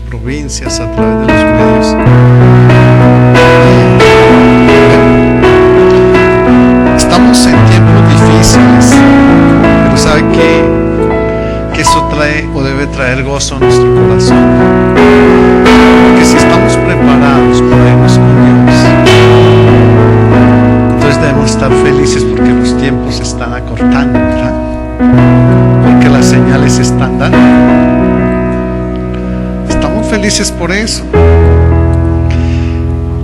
provincias, a través de los medios. Estamos en tiempos difíciles, pero sabe que eso trae o debe traer gozo a nuestro corazón, porque si estamos preparados para irnos con Dios, entonces debemos estar felices porque los tiempos se están acortando, ¿verdad? Porque las señales se están dando. Estamos felices por eso.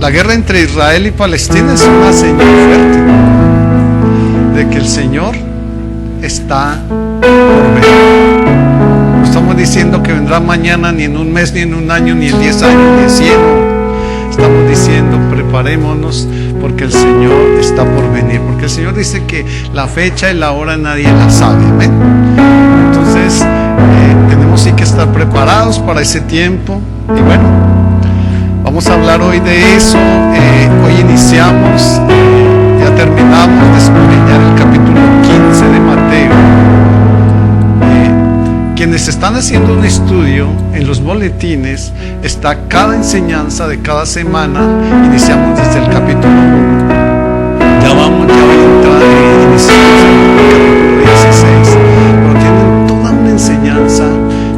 La guerra entre Israel y Palestina es una señal fuerte de que el Señor está por venir. No estamos diciendo que vendrá mañana, ni en un mes, ni en un año, ni en 10 años, ni en 100. Estamos diciendo, preparémonos porque el Señor está por venir. Porque el Señor dice que la fecha y la hora nadie la sabe. ¿Amén? Entonces, tenemos sí que estar preparados para ese tiempo. Y bueno, vamos a hablar hoy de eso. Hoy iniciamos, ya terminamos de escudriñar el capítulo 15 de Mateo. Quienes están haciendo un estudio en los boletines, está cada enseñanza de cada semana. Iniciamos desde el capítulo 1. Ya vamos a entrar iniciamos en el capítulo 16. Pero tienen toda una enseñanza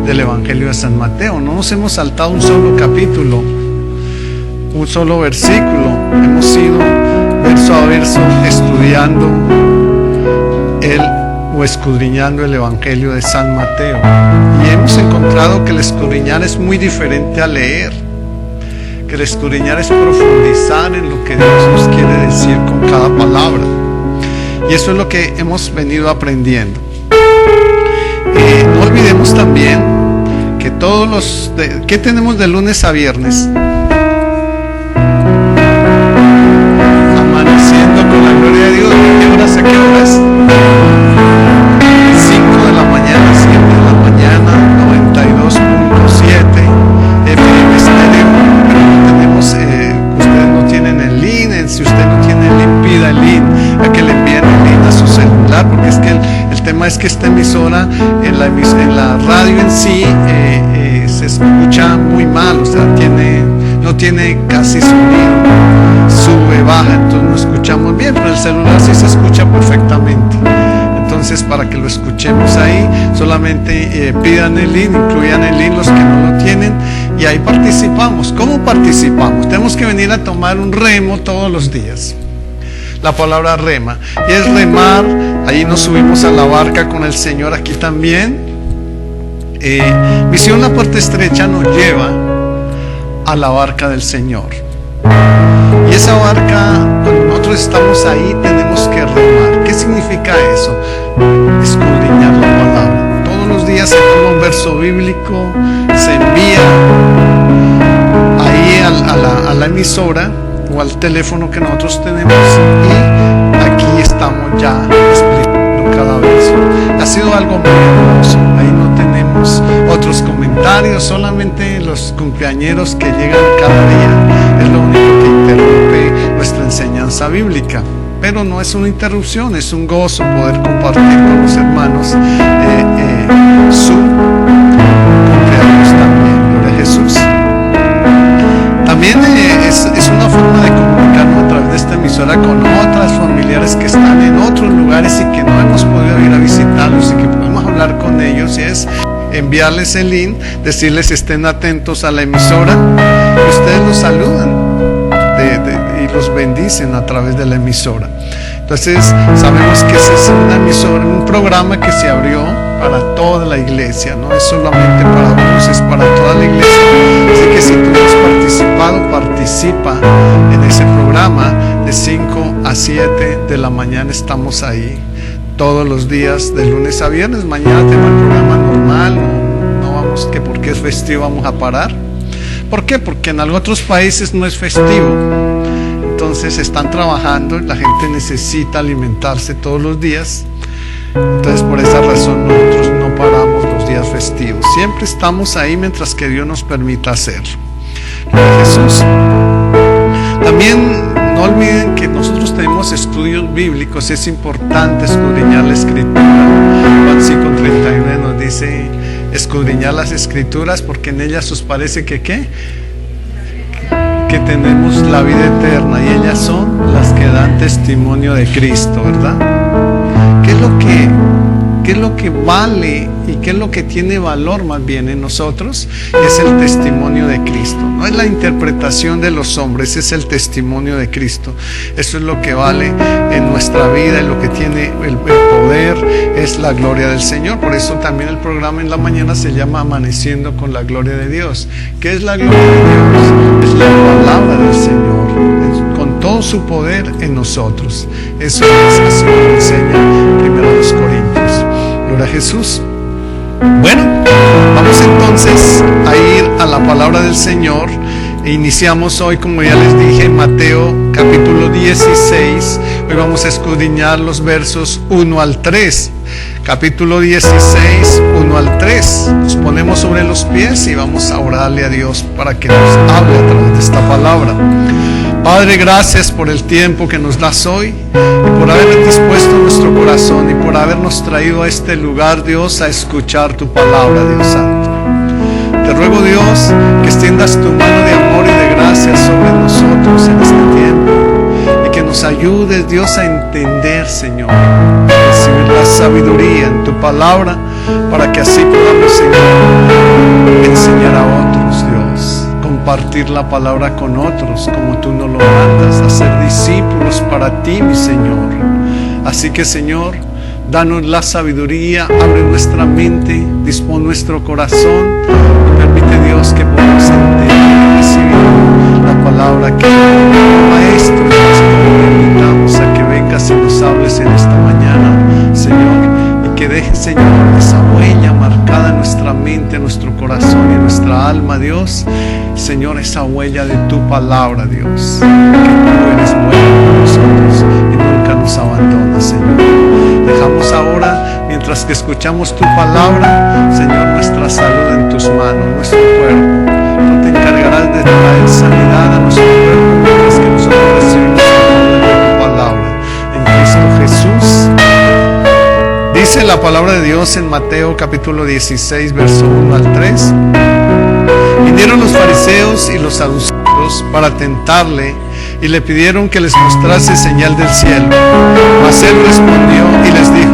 del Evangelio de San Mateo. No nos hemos saltado un solo capítulo, un solo versículo. Hemos ido verso a verso estudiando o escudriñando el Evangelio de San Mateo, y hemos encontrado que el escudriñar es muy diferente a leer, que el escudriñar es profundizar en lo que Dios nos quiere decir con cada palabra, y eso es lo que hemos venido aprendiendo. No olvidemos también que ¿qué tenemos de lunes a viernes? Amaneciendo con la gloria de Dios. ¿De qué horas a qué horas? 5 de la mañana, 7 de la mañana, 92.7 FM estéreo. Pero no tenemos, ustedes no tienen el link. Si usted no tiene el link, pida el link, a que le envíen el link a su celular, porque es que el tema es que esta emisora, en la radio en sí, se escucha muy mal, o sea, no tiene casi sonido, sube, baja, entonces no escuchamos bien, pero el celular sí se escucha perfectamente. Entonces, para que lo escuchemos ahí, solamente pidan el link, incluyan el link los que no lo tienen, y ahí participamos. ¿Cómo participamos? Tenemos que venir a tomar un remo todos los días. La palabra rema, y es remar. Ahí nos subimos a la barca con el Señor, aquí también. Misión La Puerta Estrecha nos lleva a la barca del Señor, y esa barca, cuando nosotros estamos ahí, tenemos que remar. ¿Qué significa eso? Escudriñar la palabra. Todos los días se toma un verso bíblico, se envía ahí a la emisora o al teléfono que nosotros tenemos, y aquí estamos ya explicando cada verso. Ha sido algo muy hermoso. Ahí no tenemos otros comentarios, solamente los cumpleañeros que llegan cada día. Es lo único que interrumpe nuestra enseñanza bíblica, pero no es una interrupción, es un gozo poder compartir con los hermanos su cumpleaños también. Gloria a Jesús. También es una forma de comunicarnos a través de esta emisora con otras familiares que están en otros lugares y que no hemos podido ir a visitarlos, y que podemos hablar con ellos, y es enviarles el link, decirles estén atentos a la emisora, y ustedes los saludan y los bendicen a través de la emisora. Entonces sabemos que ese es una emisora, un programa que se abrió para toda la iglesia, no es solamente para unos, es para toda la iglesia. Así que si tú has participado, participa en ese programa. De 5 a 7 de la mañana estamos ahí todos los días, de lunes a viernes. Mañana tenemos el programa normal, no vamos, que porque es festivo vamos a parar. ¿Por qué? Porque en otros países no es festivo, entonces están trabajando, la gente necesita alimentarse todos los días. Entonces, por esa razón nosotros no paramos los días festivos, siempre estamos ahí mientras que Dios nos permita hacerlo. Gloria a Jesús. También no olviden que nosotros tenemos estudios bíblicos, es importante escudriñar la Escritura. Juan 5:39 nos dice escudriñar las Escrituras, porque en ellas os parece que ¿qué? Que tenemos la vida eterna, y ellas son las que dan testimonio de Cristo, ¿verdad? ¿Qué es lo que vale y qué es lo que tiene valor más bien en nosotros? Es el testimonio de Cristo. No es la interpretación de los hombres, es el testimonio de Cristo. Eso es lo que vale en nuestra vida, y lo que tiene el poder es la gloria del Señor. Por eso también el programa en la mañana se llama Amaneciendo con la Gloria de Dios. ¿Qué es la gloria de Dios? Es la palabra del Señor, con todo su poder en nosotros. Eso es así lo enseña 1 Corintios. Gloria a Jesús. Bueno, vamos entonces a ir a la palabra del Señor. Iniciamos hoy, como ya les dije, en Mateo capítulo 16. Hoy vamos a escudriñar los versos 1 al 3. Capítulo 16, 1 al 3. Nos ponemos sobre los pies y vamos a orarle a Dios para que nos hable a través de esta palabra. Padre, gracias por el tiempo que nos das hoy, y por haber dispuesto nuestro corazón, y por habernos traído a este lugar, Dios, a escuchar tu palabra, Dios Santo. Te ruego, Dios, que extiendas tu mano de amor y de gracia sobre nosotros en este tiempo, y que nos ayudes, Dios, a entender, Señor, recibir la sabiduría en tu palabra, para que así podamos, Señor, enseñar a otros, Dios, compartir la palabra con otros como tú nos lo mandas, hacer discípulos para ti, mi Señor. Así que, Señor, danos la sabiduría, abre nuestra mente, dispón nuestro corazón, y permite, Dios, que podamos entender y recibir la palabra que Maestro, Dios, te invitamos a que vengas y nos hables en esta mañana, Señor, y que dejes, Señor, esa huella marcada en nuestra mente, nuestro corazón y nuestra alma, Dios. Señor, esa huella de tu palabra, Dios, que tú eres bueno con nosotros y nunca nos abandonas, Señor. Dejamos ahora, mientras que escuchamos tu palabra, Señor, nuestra salud en tus manos, nuestro cuerpo. Tú te encargarás de traer sanidad a nuestro cuerpo mientras que nosotros recibimos el poder de tu palabra. En Cristo Jesús. Dice la palabra de Dios en Mateo capítulo 16, verso 1 al 3. Vinieron los fariseos y los saduceos para tentarle, y le pidieron que les mostrase señal del cielo. Mas él respondió y les dijo: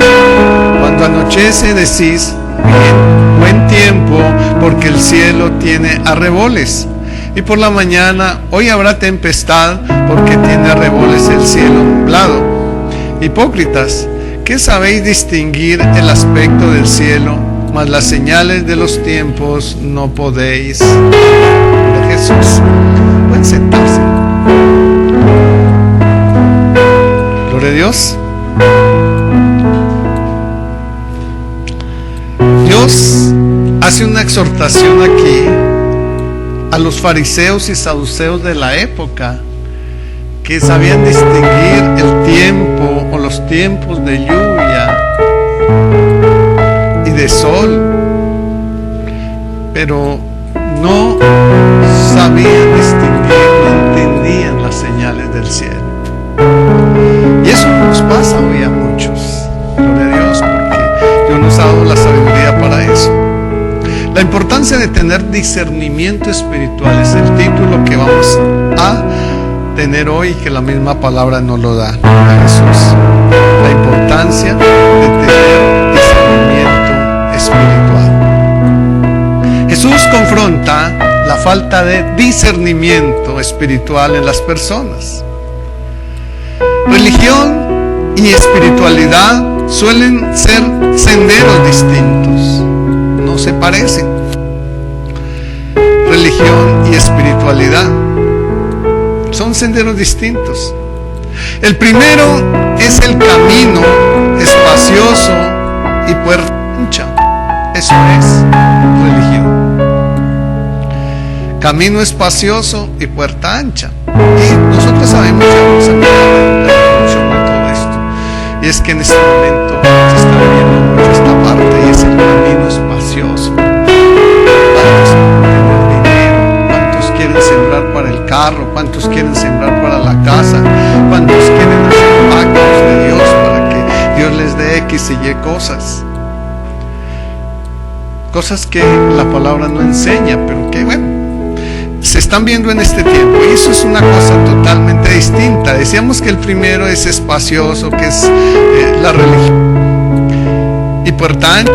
cuando anochece decís, bien, buen tiempo, porque el cielo tiene arreboles. Y por la mañana, hoy habrá tempestad, porque tiene arreboles el cielo nublado. Hipócritas, ¿qué sabéis distinguir el aspecto del cielo? Mas las señales de los tiempos no podéis. Gloria a Jesús. Pueden sentarse. Gloria a Dios. Dios hace una exhortación aquí a los fariseos y saduceos de la época, que sabían distinguir el tiempo o los tiempos de lluvia y de sol, pero no sabían distinguir, no entendían las señales del cielo. Y eso nos pasa hoy a muchos, gloria a Dios, porque Dios nos ha dado la sabiduría para eso. La importancia de tener discernimiento espiritual es el título que vamos a tener hoy, que la misma palabra nos lo da. Jesús, la importancia de tener discernimiento espiritual. Jesús confronta la falta de discernimiento espiritual en las personas. Religión y espiritualidad suelen ser senderos distintos, no se parecen. Religión y espiritualidad son senderos distintos. El primero es el camino espacioso y puerta ancha. Eso es religión. Camino espacioso y puerta ancha. Y nosotros sabemos, ya vamos a mirar la introducción de todo esto. Y es que en este momento se está viviendo mucho esta parte, y es el camino espacioso. ¿Cuántos quieren tener dinero? ¿Cuántos quieren sembrar para el carro? ¿Cuántos quieren sembrar para la casa? ¿Cuántos quieren hacer pactos de Dios para que Dios les dé X y Y cosas? cosas que la palabra no enseña, pero que bueno, se están viendo en este tiempo, y eso es una cosa totalmente distinta. Decíamos que el primero es espacioso, que es la religión importante,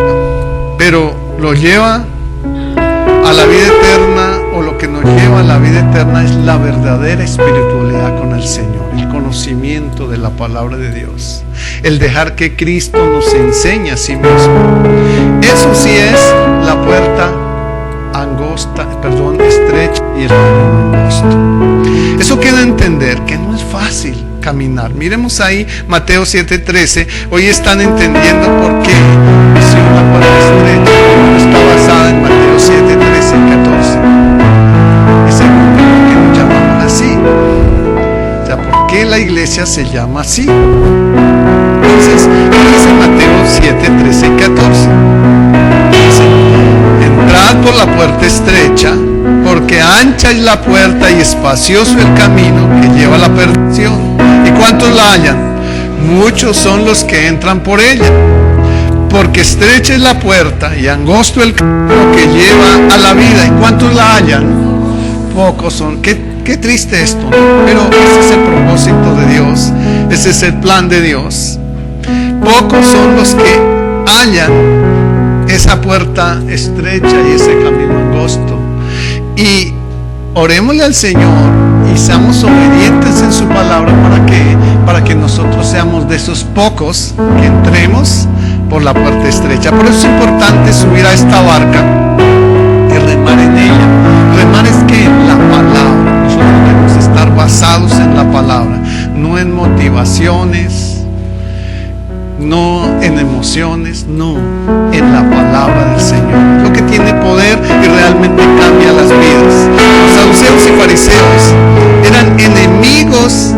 pero lo lleva a la vida eterna, o lo que nos lleva a la vida eterna es la verdadera espiritualidad con el Señor, el conocimiento de la palabra de Dios, el dejar que Cristo nos enseñe a sí mismo. Eso sí es la puerta estrecha y el camino angosto. Eso quiere entender que no es fácil caminar. Miremos ahí Mateo 7:13. Hoy están entendiendo por qué hicieron la puerta estrecha. Está basada en Mateo 7:13 y 14. Y segundo, ¿por qué nos llamamos así? O sea, ¿por qué la iglesia se llama así? Entonces, dice Mateo 7:13 y 14. Entrad por la puerta estrecha, porque ancha es la puerta y espacioso el camino que lleva a la perdición. ¿Y cuántos la hallan? Muchos son los que entran por ella. Porque estrecha es la puerta y angosto el camino que lleva a la vida. ¿Y cuántos la hallan? Pocos son. Qué triste esto, ¿no? Pero ese es el propósito de Dios. Ese es el plan de Dios. Pocos son los que hallan esa puerta estrecha y ese camino angosto. Y orémosle al Señor y seamos obedientes en su palabra para que nosotros seamos de esos pocos que entremos por la puerta estrecha. Por eso es importante subir a esta barca y remar en ella. Remar es que la palabra, nosotros debemos estar basados en la palabra, no en motivaciones, no en emociones, no, en la palabra del Señor, lo que tiene poder y realmente cambia las vidas. Los saduceos y fariseos eran enemigos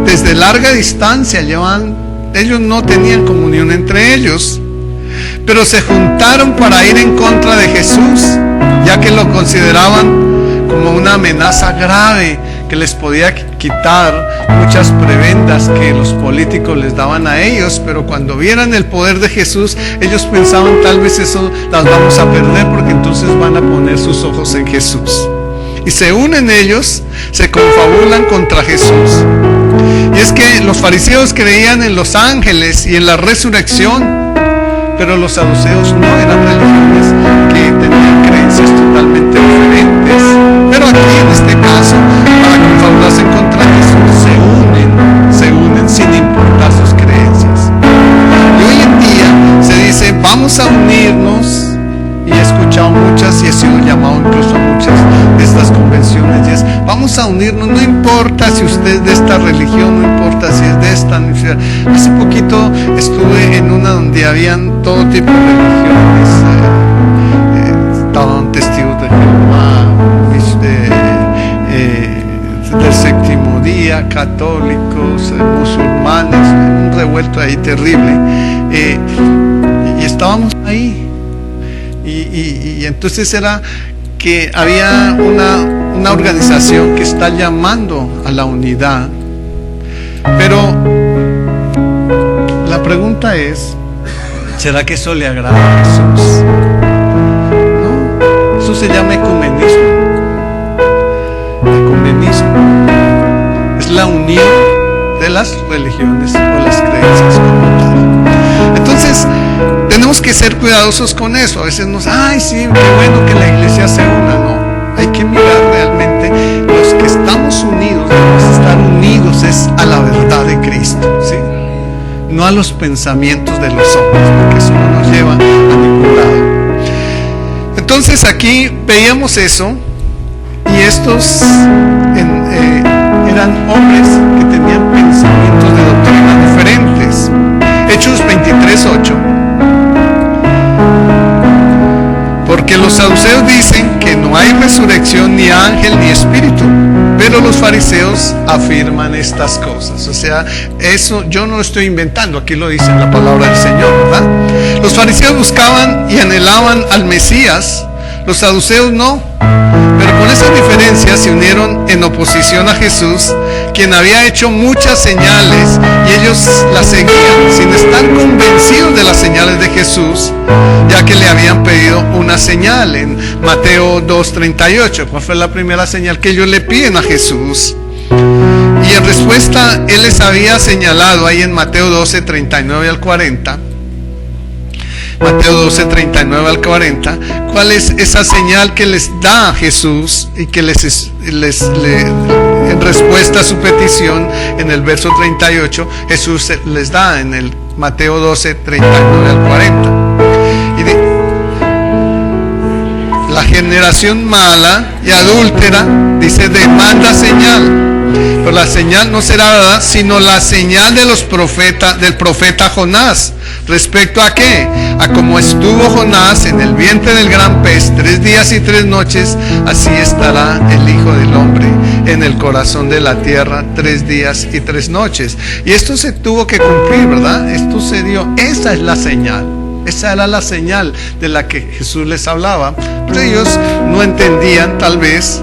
desde larga distancia, ellos no tenían comunión entre ellos, pero se juntaron para ir en contra de Jesús, ya que lo consideraban como una amenaza grave que les podía quitar muchas prebendas que los políticos les daban a ellos. Pero cuando vieran el poder de Jesús, ellos pensaban, tal vez eso las vamos a perder, porque entonces van a poner sus ojos en Jesús. Y se unen ellos, se confabulan contra Jesús. Y es que los fariseos creían en los ángeles y en la resurrección, pero los saduceos no, eran religiones que tenían creencias totalmente diferentes. Pero aquí en este caso, para confabularse contra Jesús, se unen sin importar sus creencias. Y hoy en día se dice, vamos a unirnos, y he escuchado muchas y he sido llamado incluso a muchas de estas convenciones, y es, vamos a unirnos, no importa si usted es de esta religión, no importa si es de esta. Hace poquito estuve en una donde habían todo tipo de religiones, estaban testigos de Jehová, del séptimo día, católicos, musulmanes, un revuelto ahí terrible, y estábamos ahí. Y entonces era que había una organización que está llamando a la unidad. Pero la pregunta es, ¿será que eso le agrada a Jesús? ¿No? Eso se llama ecumenismo. Ecumenismo es la unión de las religiones o las creencias como tal. Entonces, tenemos que ser cuidadosos con eso. A veces ay sí, qué bueno que la iglesia se una. No, hay que mirar realmente, los que estamos unidos, debemos estar unidos es a la verdad de Cristo, ¿sí? No a los pensamientos de los hombres, porque eso no nos lleva a ningún lado. Entonces aquí veíamos eso, y estos eran hombres que tenían pensamientos de doctrina diferentes. Hechos 23:8. Porque los saduceos dicen que no hay resurrección, ni ángel, ni espíritu, pero los fariseos afirman estas cosas. O sea, eso yo no lo estoy inventando, aquí lo dice la palabra del Señor, ¿verdad? Los fariseos buscaban y anhelaban al Mesías, los saduceos no. Pero con esas diferencias evidencias se unieron en oposición a Jesús, quien había hecho muchas señales, y ellos las seguían sin estar convencidos de las señales de Jesús, ya que le habían pedido una señal en Mateo 2:38. ¿Cuál fue la primera señal que ellos le piden a Jesús? Y en respuesta, Él les había señalado ahí en Mateo 12:39 al 40. Mateo 12:39 al 40. ¿Cuál es esa señal que les da Jesús y que en respuesta a su petición en el verso 38, Jesús les da en el Mateo 12:39 al 40? La generación mala y adúltera, dice, demanda señal. Pero la señal no será dada, sino la señal de los del profeta Jonás. ¿Respecto a qué? A como estuvo Jonás en el vientre del gran pez 3 días y 3 noches, así estará el Hijo del Hombre en el corazón de la tierra 3 días y 3 noches. Y esto se tuvo que cumplir, ¿verdad? Esto se dio. Esa es la señal. Esa era la señal de la que Jesús les hablaba. Pero ellos no entendían, tal vez.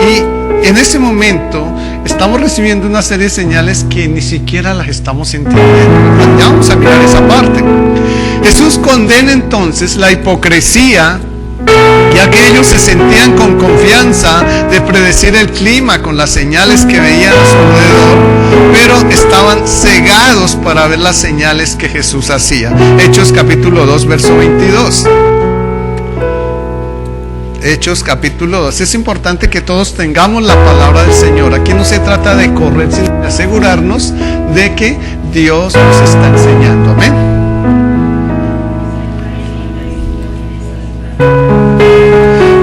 Y en ese momento estamos recibiendo una serie de señales que ni siquiera las estamos entendiendo. Ya vamos a mirar esa parte. Jesús condena entonces la hipocresía, ya que ellos se sentían con confianza de predecir el clima con las señales que veían a su alrededor, pero estaban cegados para ver las señales que Jesús hacía. Hechos capítulo 2, verso 22. Hechos capítulo 2. Es importante que todos tengamos la palabra del Señor. Aquí no se trata de correr, sino de asegurarnos de que Dios nos está enseñando. Amén.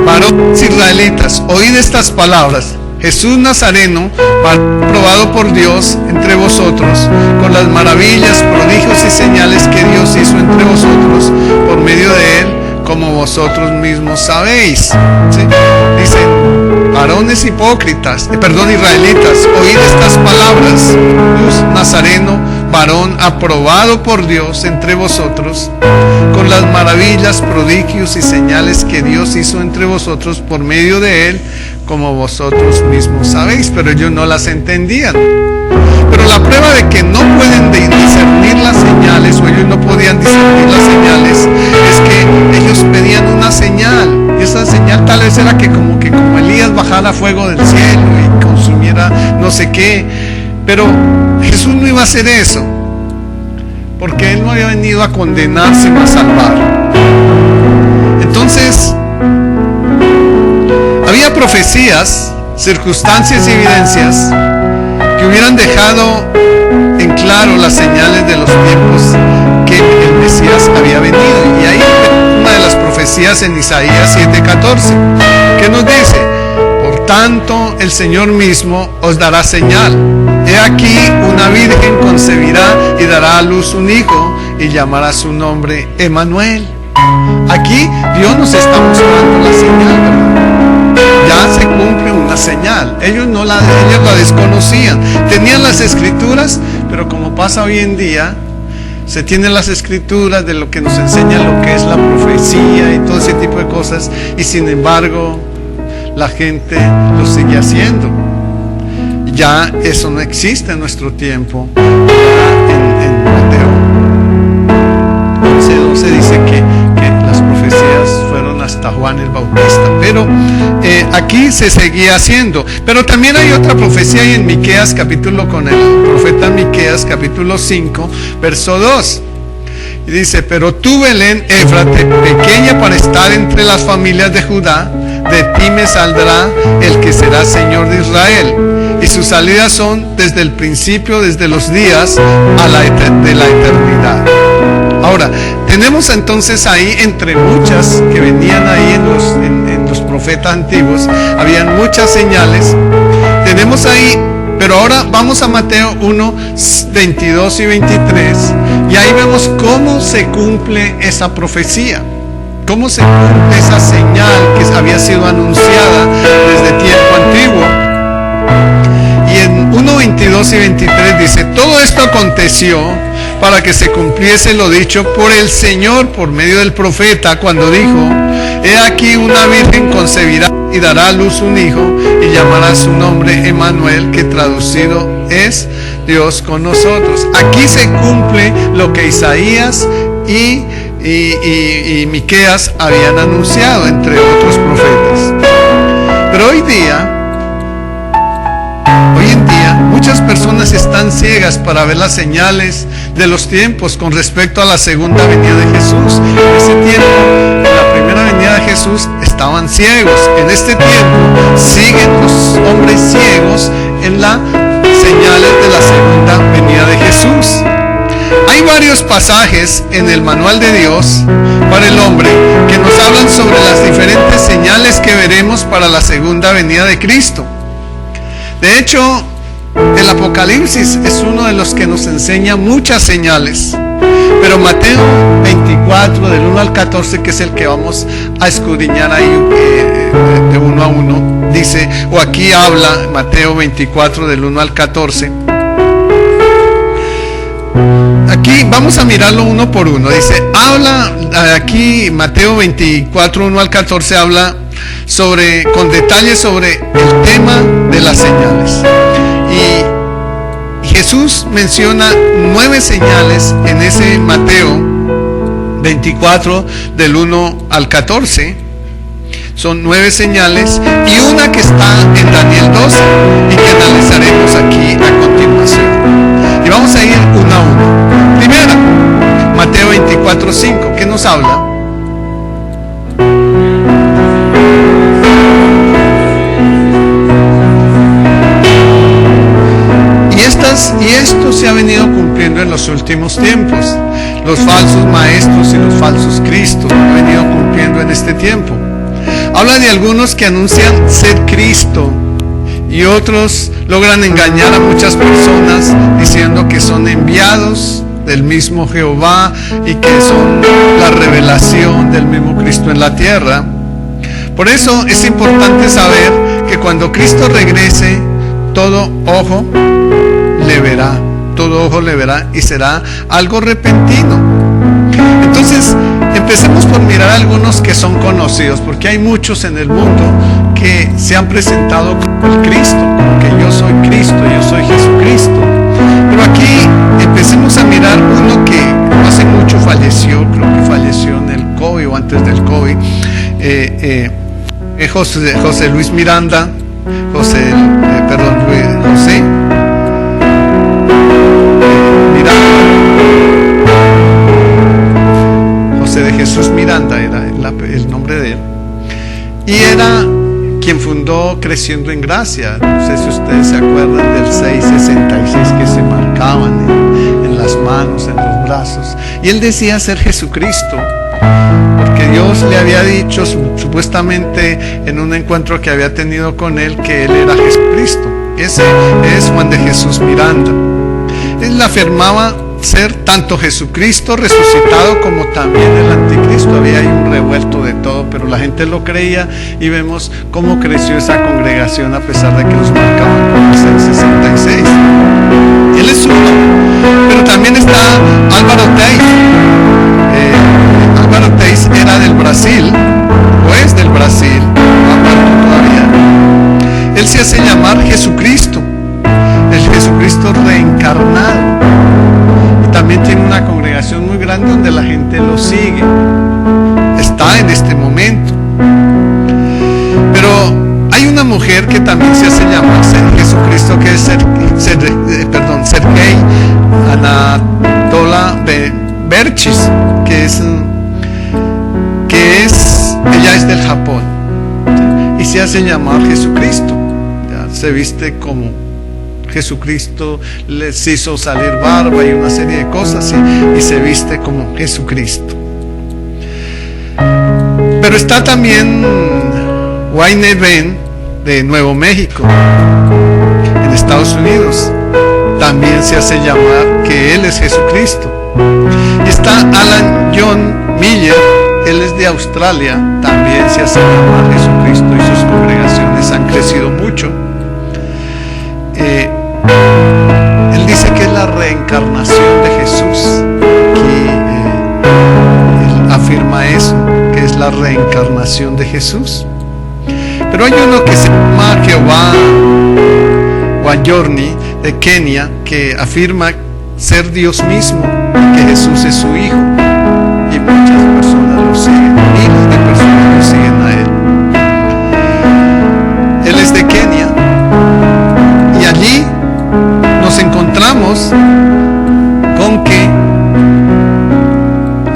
Varones israelitas, oíd estas palabras. Jesús Nazareno, probado por Dios entre vosotros, con las maravillas, prodigios y señales que Dios hizo entre vosotros por medio de él, como vosotros mismos sabéis. ¿Sí? Dicen, varones israelitas, oíd estas palabras. Jesús Nazareno, varón aprobado por Dios entre vosotros, con las maravillas, prodigios y señales que Dios hizo entre vosotros por medio de él, como vosotros mismos sabéis. Pero ellos no las entendían. Pero la prueba de que no pueden discernir las señales, o ellos no podían discernir las señales, es que ellos pedían una señal. Y esa señal tal vez era que como Elías bajara fuego del cielo y consumiera no sé qué. Pero Jesús no iba a hacer eso, porque Él no había venido a condenar, sino a salvar. Entonces, había profecías, circunstancias y evidencias que hubieran dejado en claro las señales de los tiempos que el Mesías había venido. Y ahí una de las profecías en Isaías 7:14, que nos dice: por tanto el Señor mismo os dará señal. He aquí, una virgen concebirá y dará a luz un hijo, y llamará su nombre Emmanuel. Aquí Dios nos está mostrando la señal, ¿verdad? Ya se cumple una señal. Ellos la desconocían. Tenían las escrituras, pero como pasa hoy en día, se tienen las escrituras de lo que nos enseña lo que es la profecía y todo ese tipo de cosas, y sin embargo la gente lo sigue haciendo. Ya eso no existe en nuestro tiempo. En Mateo 11:12 dice que las profecías fueron hasta Juan el Bautista, pero aquí se seguía haciendo. Pero también hay otra profecía ahí en Miqueas con el profeta Miqueas capítulo 5 verso 2, y dice: pero tú, Belén Éfrate, pequeña para estar entre las familias de Judá, de ti me saldrá el que será Señor de Israel, y sus salidas son desde el principio, desde los días de la eternidad. Ahora, tenemos entonces ahí, entre muchas que venían ahí en los profetas antiguos, habían muchas señales. Tenemos ahí, pero ahora vamos a Mateo 1:22 y 23, y ahí vemos cómo se cumple esa profecía, cómo se cumple esa señal que había sido anunciada desde tiempo antiguo. Y en 1:22 y 23 dice: todo esto aconteció para que se cumpliese lo dicho por el Señor por medio del profeta, cuando dijo: He aquí una virgen concebirá y dará a luz un hijo y llamará su nombre Emmanuel, que traducido es Dios con nosotros. Aquí se cumple lo que Isaías y Miqueas habían anunciado, entre otros profetas. Pero hoy en día, muchas personas están ciegas para ver las señales de los tiempos con respecto a la segunda venida de Jesús. En ese tiempo, en la primera venida de Jesús, estaban ciegos. En este tiempo, siguen los hombres ciegos en las señales de la segunda venida de Jesús. Hay varios pasajes en el manual de Dios para el hombre que nos hablan sobre las diferentes señales que veremos para la segunda venida de Cristo. De hecho, el Apocalipsis es uno de los que nos enseña muchas señales. Pero Mateo 24, del 1 al 14, que es el que vamos a escudriñar ahí de uno a uno, dice, o aquí habla Mateo 24, del 1 al 14. Aquí vamos a mirarlo uno por uno. Dice, habla aquí Mateo 24, 1 al 14, habla con detalles sobre el tema de las señales. Y Jesús menciona 9 señales en ese Mateo 24, del 1 al 14. Son 9 señales y una que está en Daniel 12 y que analizaremos aquí a continuación. Y vamos a ir uno a uno. Primera, Mateo 24, 5, ¿qué nos habla? Y esto se ha venido cumpliendo en los últimos tiempos. Los falsos maestros y los falsos cristos han venido cumpliendo en este tiempo. Habla de algunos que anuncian ser Cristo y otros logran engañar a muchas personas diciendo que son enviados del mismo Jehová y que son la revelación del mismo Cristo en la tierra. Por eso es importante saber que cuando Cristo regrese, todo ojo le verá, todo ojo le verá, y será algo repentino. Entonces, empecemos por mirar algunos que son conocidos, porque hay muchos en el mundo que se han presentado como el Cristo, como que yo soy Cristo, yo soy Jesucristo. Pero aquí empecemos a mirar uno que no hace mucho falleció, creo que falleció en el COVID o antes del COVID, José Luis Miranda, José de Jesús Miranda era el nombre de él, y era quien fundó Creciendo en Gracia. No sé si ustedes se acuerdan del 666 que se marcaban en las manos, en los brazos, y él decía ser Jesucristo, porque Dios le había dicho supuestamente en un encuentro que había tenido con él que él era Jesucristo. Ese es Juan de Jesús Miranda. Él afirmaba ser tanto Jesucristo resucitado como también el anticristo. Había ahí un revuelto de todo, pero la gente lo creía, y vemos cómo creció esa congregación a pesar de que los marcaban con el 666. Él es uno, pero también está Álvaro Teis. Álvaro Teis era del Brasil, o es del Brasil, todavía. Él se hace llamar Jesucristo, el Jesucristo reencarnado. También tiene una congregación muy grande donde la gente lo sigue. Está en este momento. Pero hay una mujer que también se hace llamar Jesucristo, que es Sergei Anatola Berchis, ella es del Japón y se hace llamar Jesucristo. Ya, se viste como Jesucristo, les hizo salir barba y una serie de cosas, y se viste como Jesucristo. Pero está también Wayne Ben de Nuevo México, en Estados Unidos. También se hace llamar que él es Jesucristo. Y está Alan John Miller, él es de Australia, también se hace llamar Jesucristo, y sus congregaciones han crecido mucho. Él dice que es la reencarnación de Jesús, que él afirma eso, que es la reencarnación Jesús. Pero hay uno que se llama Jehová Wayorni de Kenia, que afirma ser Dios mismo y que Jesús es su Hijo. Y muchas personas lo siguen, miles de personas lo siguen a él. Él es de Kenia y allí nos encontramos con que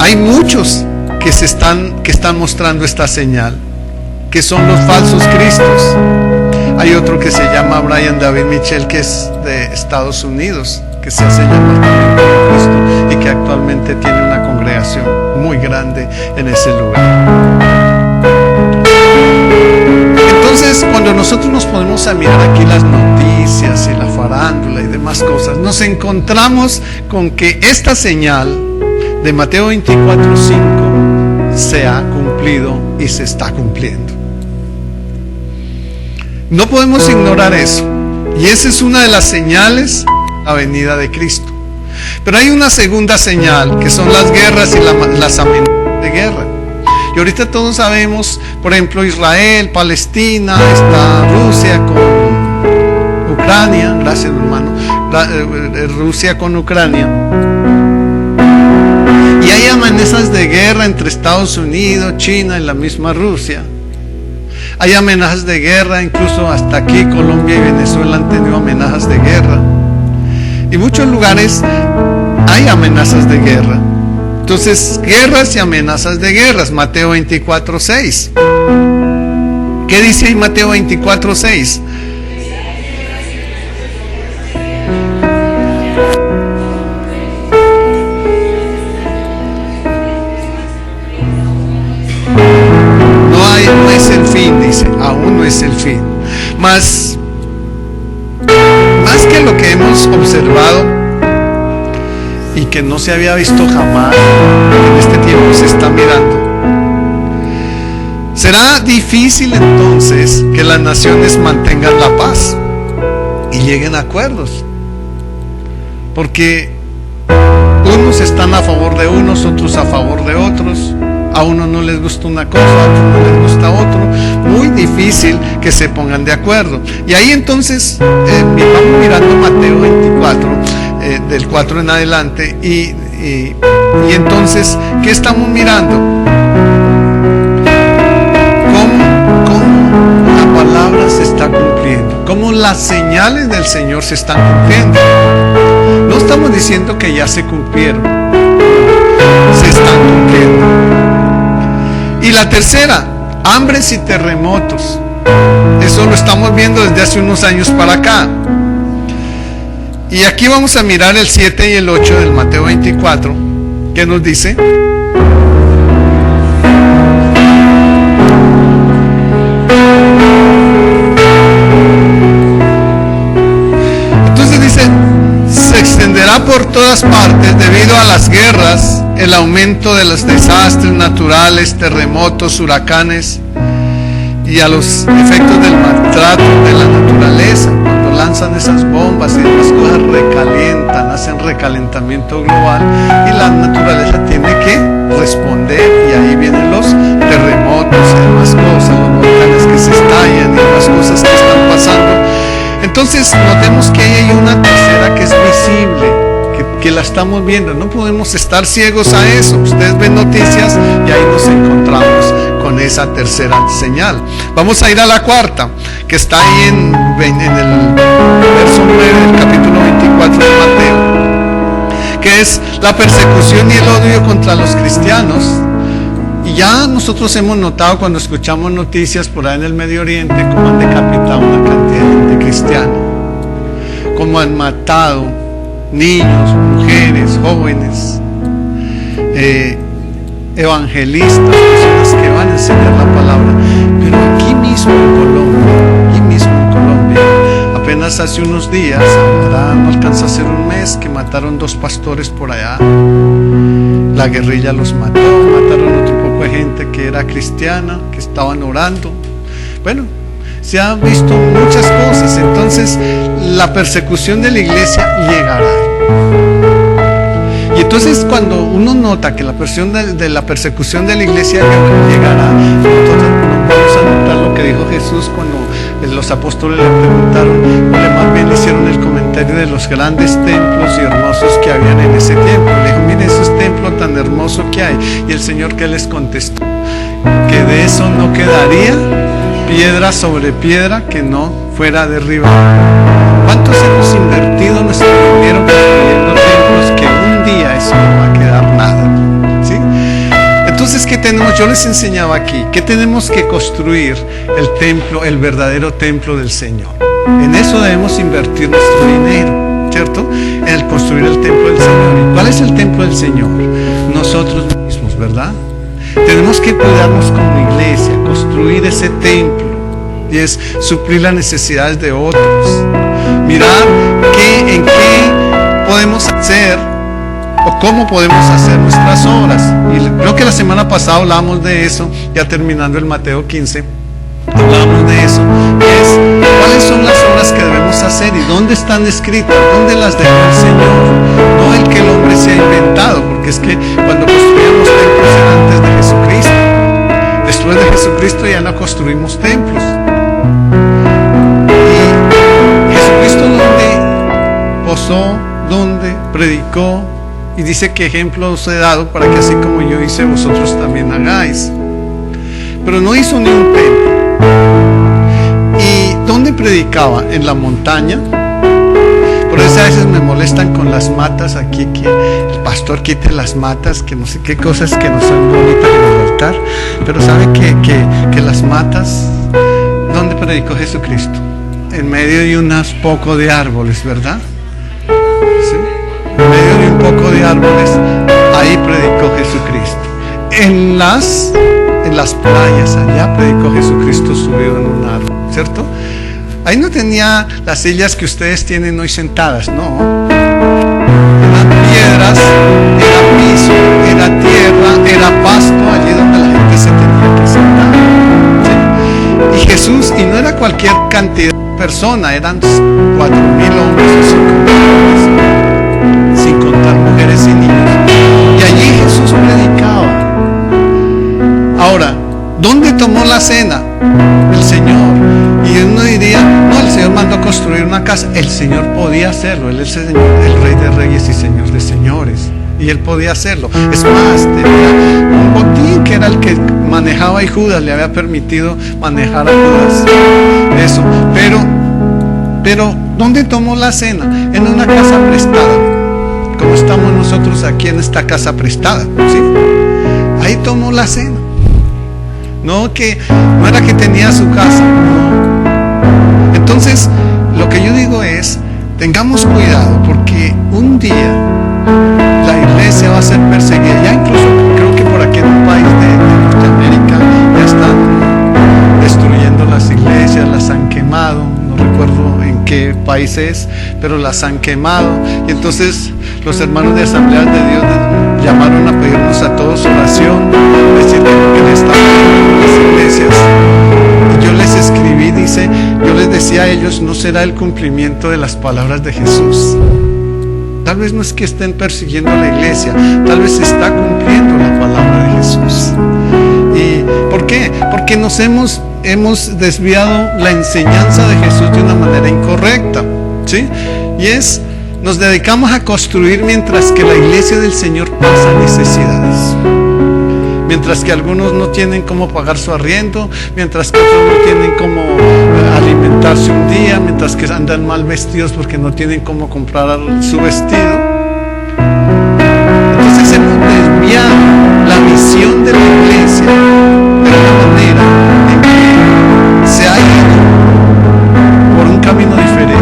hay muchos que están mostrando esta señal, que son los falsos cristos. Hay otro que se llama Brian David Mitchell, que es de Estados Unidos, que se hace llamar también como Cristo y que actualmente tiene una congregación muy grande en ese lugar. Entonces, cuando nosotros nos ponemos a mirar aquí las noticias y la farándula y demás cosas, nos encontramos con que esta señal de Mateo 24:5 se ha cumplido y se está cumpliendo. No podemos ignorar eso. Y esa es una de las señales de la venida de Cristo. Pero hay una segunda señal, que son las guerras y las amenazas de guerra. Y ahorita todos sabemos, por ejemplo, Israel, Palestina, está Rusia con Ucrania, gracias hermano, Rusia con Ucrania. Y hay amenazas de guerra entre Estados Unidos, China y la misma Rusia. Hay amenazas de guerra, incluso hasta aquí Colombia y Venezuela han tenido amenazas de guerra. En muchos lugares hay amenazas de guerra. Entonces, guerras y amenazas de guerras, Mateo 24:6. ¿Qué dice ahí Mateo 24:6? No es el fin, dice, aún no es el fin. Más que lo que hemos observado y que no se había visto jamás, en este tiempo se está mirando. Será difícil entonces que las naciones mantengan la paz y lleguen a acuerdos, porque unos están a favor de unos, otros a favor de otros. A uno no les gusta una cosa, a otro no les gusta otro. Muy difícil que se pongan de acuerdo. Y ahí entonces vamos mirando Mateo 24, del 4 en adelante. Y entonces, ¿qué estamos mirando? ¿Cómo la palabra se está cumpliendo? ¿Cómo las señales del Señor se están cumpliendo? No estamos diciendo que ya se cumplieron. Se están cumpliendo. Y la tercera, hambres y terremotos. Eso lo estamos viendo desde hace unos años para acá. Y aquí vamos a mirar el 7 y el 8 del Mateo 24, que nos dice: entonces dice, se extenderá por todas partes debido a las guerras, el aumento de los desastres naturales, terremotos, huracanes y a los efectos del maltrato de la naturaleza. Cuando lanzan esas bombas y las cosas recalientan, hacen recalentamiento global y la naturaleza tiene que responder, y ahí vienen los terremotos y demás cosas, los volcanes que se estallan y demás cosas que están pasando. Entonces notemos que hay una tercera que es visible, que la estamos viendo. No podemos estar ciegos a eso. Ustedes ven noticias y ahí nos encontramos con esa tercera señal. Vamos a ir a la cuarta, que está ahí en el verso 9 del capítulo 24 de Mateo, que es la persecución y el odio contra los cristianos. Y ya nosotros hemos notado, cuando escuchamos noticias por ahí en el Medio Oriente, cómo han decapitado una cantidad de gente cristiana, cómo han matado niños, mujeres, jóvenes, evangelistas, personas que van a enseñar la palabra. Pero aquí mismo en Colombia, apenas hace unos días, no alcanza a ser un mes, que mataron 2 pastores por allá. La guerrilla los mató, mataron otro poco de gente que era cristiana, que estaban orando. Bueno, se han visto muchas cosas. Entonces la persecución de la iglesia llegará. Y entonces, cuando uno nota que la persecución de la iglesia llegará, entonces no vamos a notar lo que dijo Jesús cuando los apóstoles le preguntaron, o más bien le hicieron el comentario de los grandes templos y hermosos que habían en ese tiempo. Le dijo, mire esos templos tan hermosos que hay. Y el Señor, ¿qué les contestó? Que de eso no quedaría piedra sobre piedra que no fuera derribada. ¿Cuántos hemos invertido nuestro dinero construyendo templos que un día eso no va a quedar nada? ¿Sí? Entonces, ¿qué tenemos? Yo les enseñaba aquí que tenemos que construir el templo, el verdadero templo del Señor. En eso debemos invertir nuestro dinero, ¿cierto? En el construir el templo del Señor. ¿Y cuál es el templo del Señor? Nosotros mismos, ¿verdad? Tenemos que cuidarnos como iglesia, construir ese templo, y es suplir las necesidades de otros, mirar en qué podemos hacer o cómo podemos hacer nuestras obras. Y creo que la semana pasada hablábamos de eso, ya terminando el Mateo 15, hablábamos de eso, y es cuáles son las obras que debemos hacer y dónde están escritas, dónde las dejó el Señor, no el que el hombre se ha inventado, porque es que cuando construíamos templos era antes de Jesucristo. Después de Jesucristo ya no construimos templos. Y Jesucristo donde posó, donde predicó, y dice que ejemplos he dado para que así como yo hice vosotros también hagáis. Pero no hizo ni un templo. ¿Y dónde predicaba? En la montaña. Por eso a veces me molestan con las matas aquí, que el pastor quite las matas, que no sé qué cosas que no son bonitas en el altar. Pero sabe que las matas, ¿dónde predicó Jesucristo? En medio de unos pocos de árboles, ¿verdad? ¿Sí? En medio de un poco de árboles, ahí predicó Jesucristo. En las playas, allá predicó Jesucristo subido en un árbol, ¿cierto? Ahí no tenía las sillas que ustedes tienen hoy sentadas, no. Eran piedras, era piso, era tierra, era pasto, allí donde la gente se tenía que sentar, ¿sí? Y Jesús, y no era cualquier cantidad de personas, eran 4.000 hombres o 5.000 hombres, sin contar mujeres y niños. Y allí Jesús predicaba. Ahora, ¿dónde tomó la cena? El Señor. Y uno diría, no, el Señor mandó construir una casa. El Señor podía hacerlo. Él es el Señor, el Rey de Reyes y Señor de Señores. Y Él podía hacerlo. Es más, tenía un botín que era el que manejaba, y Judas le había permitido manejar a Judas. Eso. Pero, ¿dónde tomó la cena? En una casa prestada. Como estamos nosotros aquí en esta casa prestada, ¿sí? Ahí tomó la cena. No era que tenía su casa, no. Entonces, lo que yo digo es, tengamos cuidado, porque un día la iglesia va a ser perseguida. Ya incluso creo que por aquí en un país de Norteamérica ya están destruyendo las iglesias, las han quemado. No recuerdo en qué país es, pero las han quemado. Y entonces los hermanos de Asambleas de Dios llamaron a pedirnos a todos oración, decir que le estaban pidiendo las iglesias. Y yo les escribí, yo les decía a ellos, no será el cumplimiento de las palabras de Jesús. Tal vez no es que estén persiguiendo a la iglesia, tal vez se está cumpliendo la palabra de Jesús. ¿Y por qué? Porque nos hemos desviado la enseñanza de Jesús de una manera incorrecta, ¿sí? Y nos dedicamos a construir mientras que la iglesia del Señor pasa necesidades. Mientras que algunos no tienen cómo pagar su arriendo, mientras que otros no tienen cómo alimentarse un día, mientras que andan mal vestidos porque no tienen cómo comprar su vestido. Entonces hemos desviado la misión de la iglesia de una manera en que se ha ido por un camino diferente.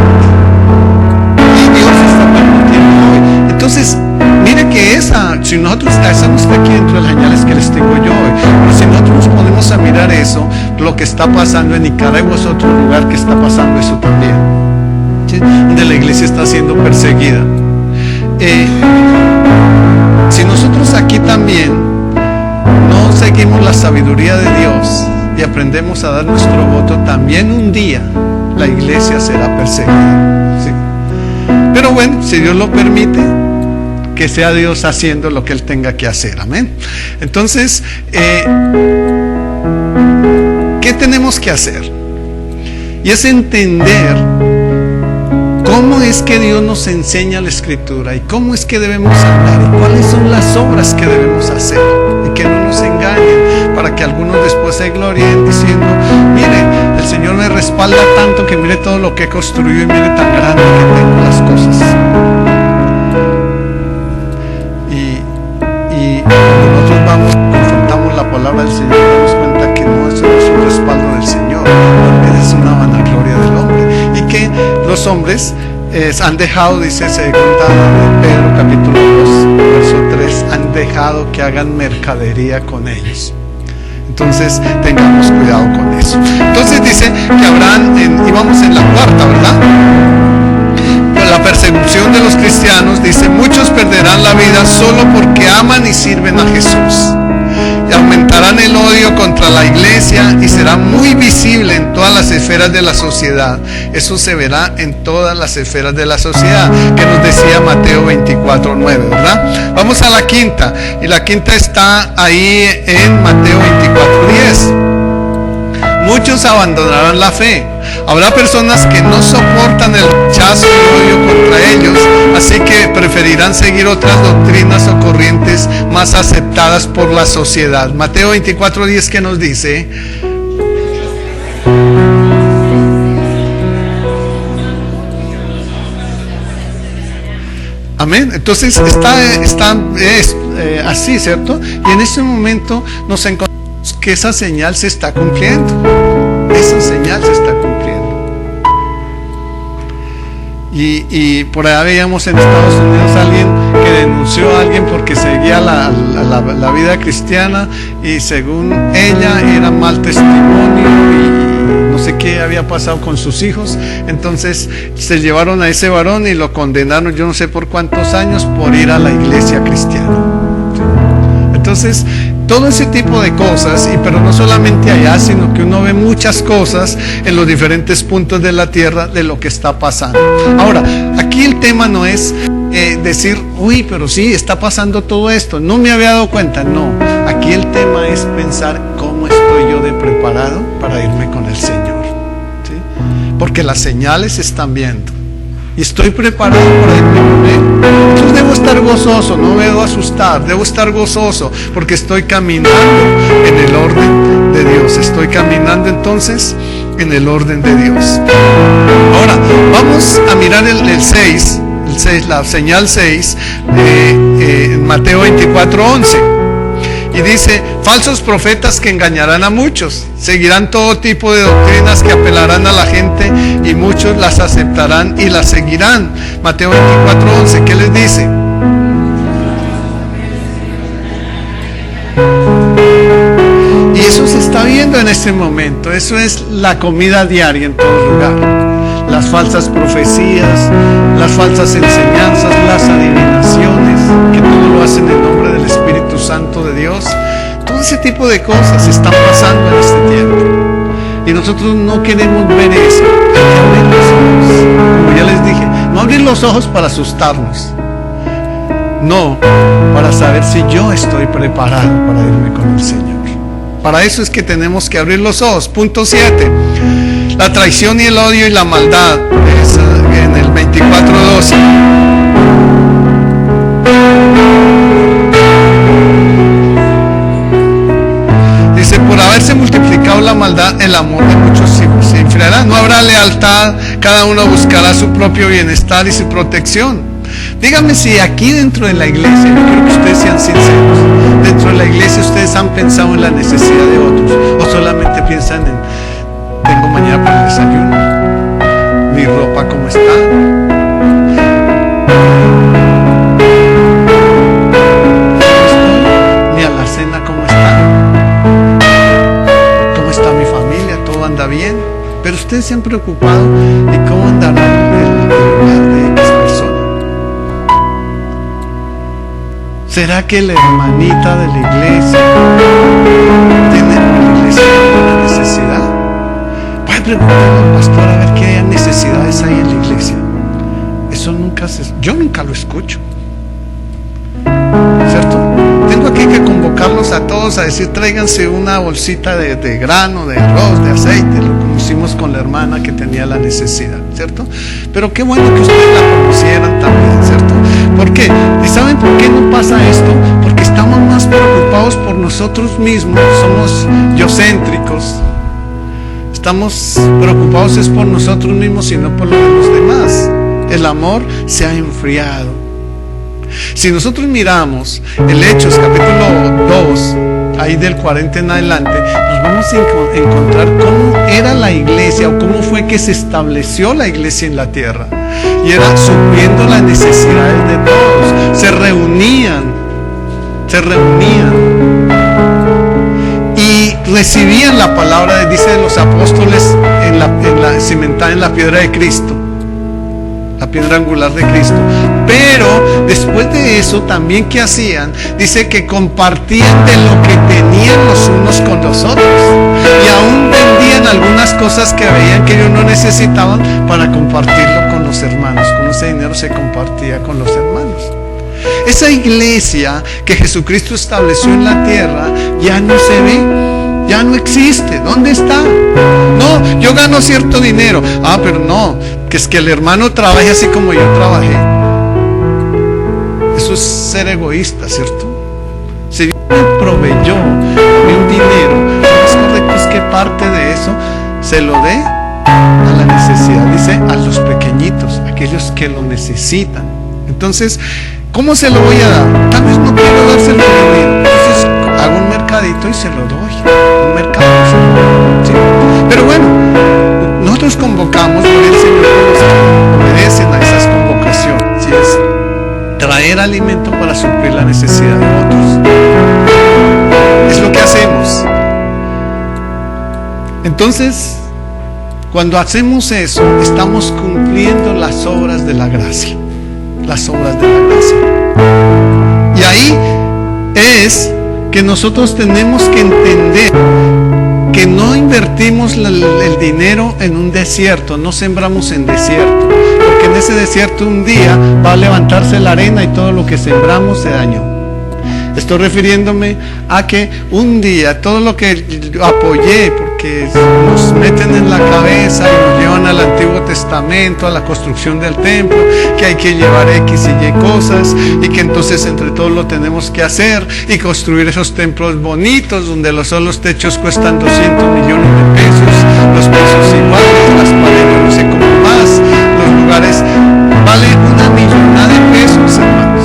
Y Dios está permitiendo hoy. Entonces, mire que si nosotros, esa no está aquí dentro de las señales que les tengo yo hoy, pero si nosotros nos ponemos a mirar eso, lo que está pasando en Nicaragua es otro lugar que está pasando eso también, ¿sí? Donde la iglesia está siendo perseguida. Si nosotros aquí también no seguimos la sabiduría de Dios y aprendemos a dar nuestro voto, también un día la iglesia será perseguida, ¿sí? Pero bueno, si Dios lo permite, que sea Dios haciendo lo que Él tenga que hacer, amén. Entonces, ¿qué ¿qué tenemos que hacer? Y es entender cómo es que Dios nos enseña la Escritura y cómo es que debemos andar y cuáles son las obras que debemos hacer, y que no nos engañen para que algunos después se glorien diciendo: mire, el Señor me respalda tanto que mire todo lo que he construido y mire tan grande que tengo las cosas. Y cuando nosotros vamos, confrontamos la palabra del Señor, nos damos cuenta que no, eso no es un respaldo del Señor, también es una vanagloria del hombre, y que los hombres han dejado, dice segunda de Pedro capítulo 2 verso 3, han dejado que hagan mercadería con ellos. Entonces tengamos cuidado con eso. Entonces dice que habrán, y vamos en la cuarta, ¿verdad? La persecución de los cristianos, dice: muchos perderán la vida solo porque aman y sirven a Jesús, y aumentarán el odio contra la iglesia y será muy visible en todas las esferas de la sociedad. Eso se verá en todas las esferas de la sociedad, que nos decía Mateo 24:9, ¿verdad? Vamos a la quinta, y la quinta está ahí en Mateo 24:10. Muchos abandonarán la fe. Habrá personas que no soportan el rechazo y odio contra ellos, así que preferirán seguir otras doctrinas o corrientes más aceptadas por la sociedad. Mateo 24:10, ¿qué nos dice? Amén. Entonces está así, ¿cierto? Y en este momento nos encontramos que esa señal se está cumpliendo. Esa señal se está cumpliendo. Y por allá veíamos en Estados Unidos a alguien que denunció a alguien porque seguía la vida cristiana, y según ella era mal testimonio y no sé qué había pasado con sus hijos. Entonces se llevaron a ese varón y lo condenaron, yo no sé por cuántos años, por ir a la iglesia cristiana. Entonces todo ese tipo de cosas, pero no solamente allá, sino que uno ve muchas cosas en los diferentes puntos de la tierra de lo que está pasando. Ahora, aquí el tema no es decir: uy, pero sí, está pasando todo esto, no me había dado cuenta. No, aquí el tema es pensar cómo estoy yo de preparado para irme con el Señor, ¿sí? Porque las señales se están viendo y estoy preparado para irme con Él. Entonces debo estar gozoso, no me debo asustar, debo estar gozoso porque estoy caminando en el orden de Dios. Estoy caminando entonces en el orden de Dios. Ahora vamos a mirar el 6, la señal 6 en Mateo 24:11. Y dice: falsos profetas que engañarán a muchos, seguirán todo tipo de doctrinas que apelarán a la gente, y muchos las aceptarán y las seguirán. Mateo 24:11, ¿qué les dice? Y eso se está viendo en este momento. Eso es la comida diaria en todo lugar. Las falsas profecías, las falsas enseñanzas, las adivinaciones, que todo lo hacen en nombre del Espíritu Santo de Dios. Todo ese tipo de cosas están pasando en este tiempo, y nosotros no queremos ver eso. Hay que abrir los ojos. Como ya les dije, no abrir los ojos para asustarnos, no, para saber si yo estoy preparado para irme con el Señor. Para eso es que tenemos que abrir los ojos. Punto 7. La traición y el odio y la maldad, es en el 24:12. Dice: por haberse multiplicado la maldad, el amor de muchos se enfriará. No habrá lealtad, cada uno buscará su propio bienestar y su protección. Díganme si aquí dentro de la iglesia, yo quiero que ustedes sean sinceros, dentro de la iglesia ustedes han pensado en la necesidad de otros, o solamente piensan en: tengo mañana para el desayuno, mi ropa cómo está, ni a la cena cómo está mi familia, todo anda bien. Pero ustedes se han preocupado de cómo andará el lugar de X persona. ¿Será que la hermanita de la iglesia tiene una necesidad? Voy a preguntarle al pastor a ver qué necesidades hay en la iglesia. Eso yo nunca lo escucho, ¿cierto? Tengo aquí que convocarlos a todos a decir, tráiganse una bolsita de grano, de arroz, de aceite, lo conocimos con la hermana que tenía la necesidad, ¿cierto? Pero qué bueno que ustedes la conocieran también, ¿cierto? ¿Por qué? ¿Y saben por qué no pasa esto? Porque estamos más preocupados por nosotros mismos, somos yocéntricos. Estamos preocupados es por nosotros mismos y no por lo de los demás. El amor se ha enfriado. Si nosotros miramos el Hechos capítulo 2, ahí del 40 en adelante, nos vamos a encontrar cómo era la iglesia o cómo fue que se estableció la iglesia en la tierra. Y era supliendo las necesidades de todos. Se reunían y recibían la palabra, dice de los apóstoles, cimentada en la piedra de Cristo, la piedra angular de Cristo. Pero después de eso también, ¿qué hacían? Dice que compartían de lo que tenían los unos con los otros, y aún vendían algunas cosas que veían que ellos no necesitaban para compartirlo con los hermanos. Con ese dinero se compartía con los hermanos. Esa iglesia que Jesucristo estableció en la tierra ya no se ve, ya no existe. ¿Dónde está? No, yo gano cierto dinero. Pero no, que es que el hermano trabaje así como yo trabajé. Eso es ser egoísta, ¿cierto? Si Dios me proveyó un dinero, lo más correcto es que parte de eso se lo dé a la necesidad. Dice, a los pequeñitos, aquellos que lo necesitan. Entonces, ¿cómo se lo voy a dar? Tal vez no quiero dárselo dinero, entonces hago un mercadito y se lo doy. Un mercado, ¿sí? Pero bueno, nosotros convocamos, por el Señor, a los que obedecen a esas convocaciones, ¿sí? Es traer alimento para suplir la necesidad de otros. Es lo que hacemos. Entonces, cuando hacemos eso, estamos cumpliendo las obras de la gracia. Las obras de la gracia. Y ahí es que nosotros tenemos que entender que no invertimos el dinero en un desierto, no sembramos en desierto, porque en ese desierto un día va a levantarse la arena y todo lo que sembramos se dañó. Estoy refiriéndome a que un día todo lo que apoyé, porque nos meten en la cabeza y nos llevan al Antiguo Testamento, a la construcción del templo, que hay que llevar X y Y cosas, y que entonces entre todos lo tenemos que hacer y construir esos templos bonitos donde los solos techos cuestan 200 millones de pesos, los pisos iguales, las paredes no sé cómo más, los lugares valen 1 millonada de pesos, hermanos.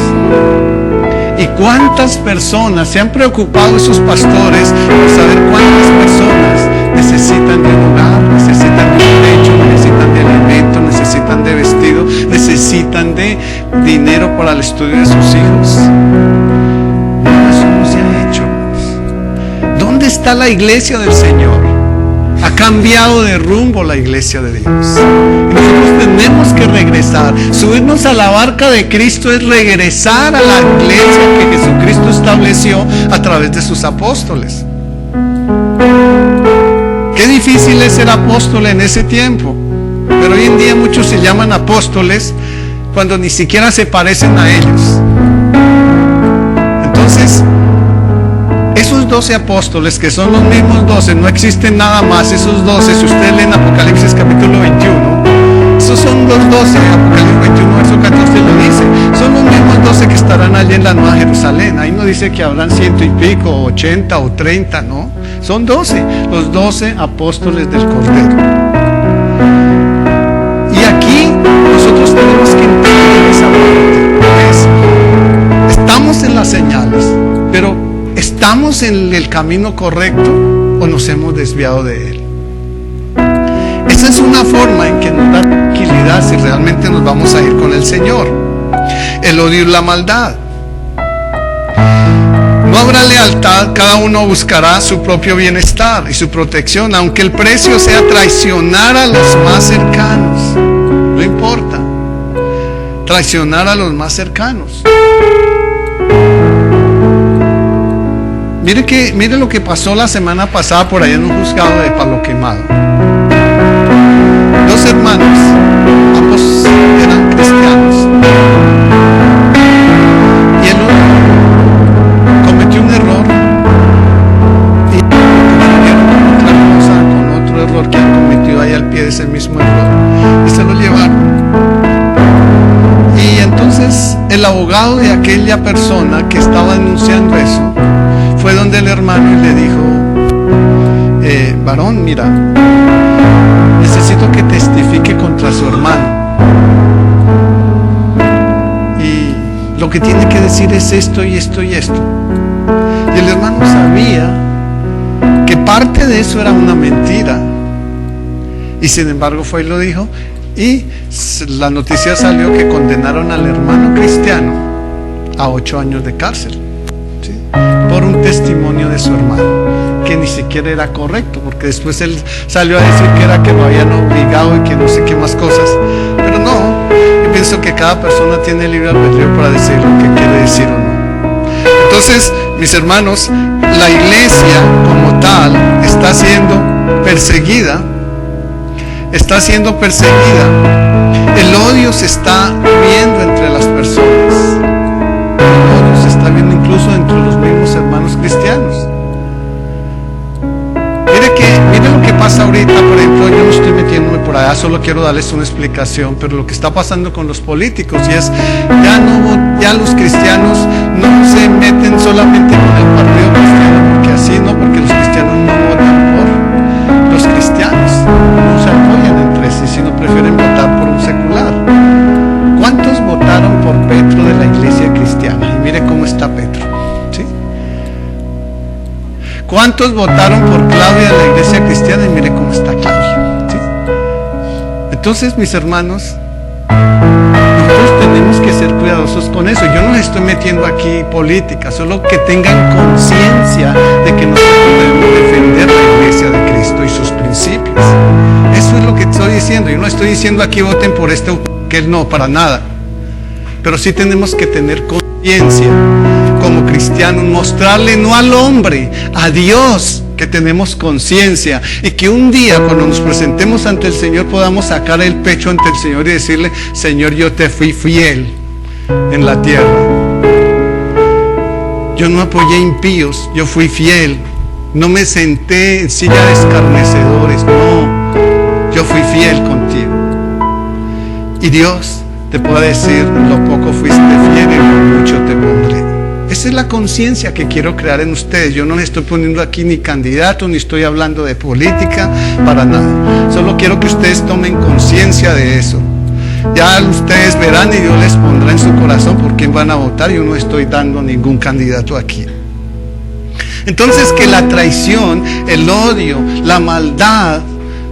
¿Y cuántas personas se han preocupado esos pastores por saber cuántas personas necesitan de un hogar, necesitan de un techo, necesitan de alimento, necesitan de vestido, necesitan de dinero para el estudio de sus hijos? Eso no se ha hecho. ¿Dónde está la iglesia del Señor? Ha cambiado de rumbo la iglesia de Dios. Y nosotros tenemos que regresar. Subirnos a la barca de Cristo es regresar a la iglesia que Jesucristo estableció a través de sus apóstoles. Qué difícil es ser apóstol en ese tiempo. Pero hoy en día muchos se llaman apóstoles cuando ni siquiera se parecen a ellos. Entonces, esos 12 apóstoles, que son los mismos 12, no existen nada más. Esos 12, si ustedes leen Apocalipsis capítulo 21, esos son los 12, Apocalipsis 21, verso 14 lo dice. Son los mismos 12 que estarán allí en la Nueva Jerusalén. Ahí no dice que habrán 100 y pico, 80 o 30, no. Son 12, los 12 apóstoles del Cordero. Y aquí nosotros tenemos que entender esa parte. Estamos en las señales, pero ¿estamos en el camino correcto o nos hemos desviado de él? Esa es una forma en que nos da tranquilidad si realmente nos vamos a ir con el Señor. El odio y la maldad. No habrá lealtad, cada uno buscará su propio bienestar y su protección, aunque el precio sea traicionar a los más cercanos. No importa. Traicionar a los más cercanos. Mire lo que pasó la semana pasada por allá en un juzgado de Palo Quemado. 2 hermanos, ambos eran cristianos, y el uno cometió un error el abogado de aquella persona que estaba denunciando eso fue donde el hermano y le dijo, varón, mira, necesito que testifique contra su hermano. Y lo que tiene que decir es esto y esto y esto. Y el hermano sabía que parte de eso era una mentira. Y sin embargo fue y lo dijo. Y la noticia salió que condenaron al hermano cristiano a 8 años de cárcel, ¿sí? Por un testimonio de su hermano que ni siquiera era correcto, porque después él salió a decir que lo habían obligado y que no sé qué más cosas. Pero no, yo pienso que cada persona tiene libre albedrío para decir lo que quiere decir o no. Entonces, mis hermanos, la iglesia como tal está siendo perseguida. Está siendo perseguida. El odio se está viendo entre las personas. El odio se está viendo incluso entre los mismos hermanos cristianos. Mire lo que pasa ahorita, por ejemplo, yo no estoy metiéndome por allá, solo quiero darles una explicación, pero lo que está pasando con los políticos, y es, ya los cristianos no se meten solamente con el partido cristiano, porque así no, porque los cristianos no votan por los cristianos, no se apoyan entre sí, sino prefieren votar por un secular. ¿Cuántos votaron por Petro de la iglesia cristiana? Y mire cómo está Petro, ¿sí? ¿Cuántos votaron por Claudia de la iglesia cristiana? Y mire cómo está Claudia, ¿sí? Entonces, mis hermanos, nosotros tenemos que ser cuidadosos con eso. Yo no estoy metiendo aquí política, solo que tengan conciencia de que nosotros debemos defender la iglesia de Cristo y sus principios. Eso es lo que estoy diciendo. Yo no estoy diciendo aquí voten por este o que no, para nada. Pero sí tenemos que tener conciencia como cristianos, mostrarle no al hombre, a Dios, que tenemos conciencia, y que un día cuando nos presentemos ante el Señor podamos sacar el pecho ante el Señor y decirle, Señor, yo te fui fiel en la tierra. Yo no apoyé impíos, yo fui fiel. No me senté en silla de escarnecedores, no, yo fui fiel contigo. Y Dios te puede decir, lo poco fuiste fiel y lo mucho te pondré. Esa es la conciencia que quiero crear en ustedes. Yo no les estoy poniendo aquí ni candidato, ni estoy hablando de política, para nada. Solo quiero que ustedes tomen conciencia de eso. Ya ustedes verán y Dios les pondrá en su corazón por quién van a votar. Yo no estoy dando ningún candidato aquí. Entonces, que la traición, el odio, la maldad,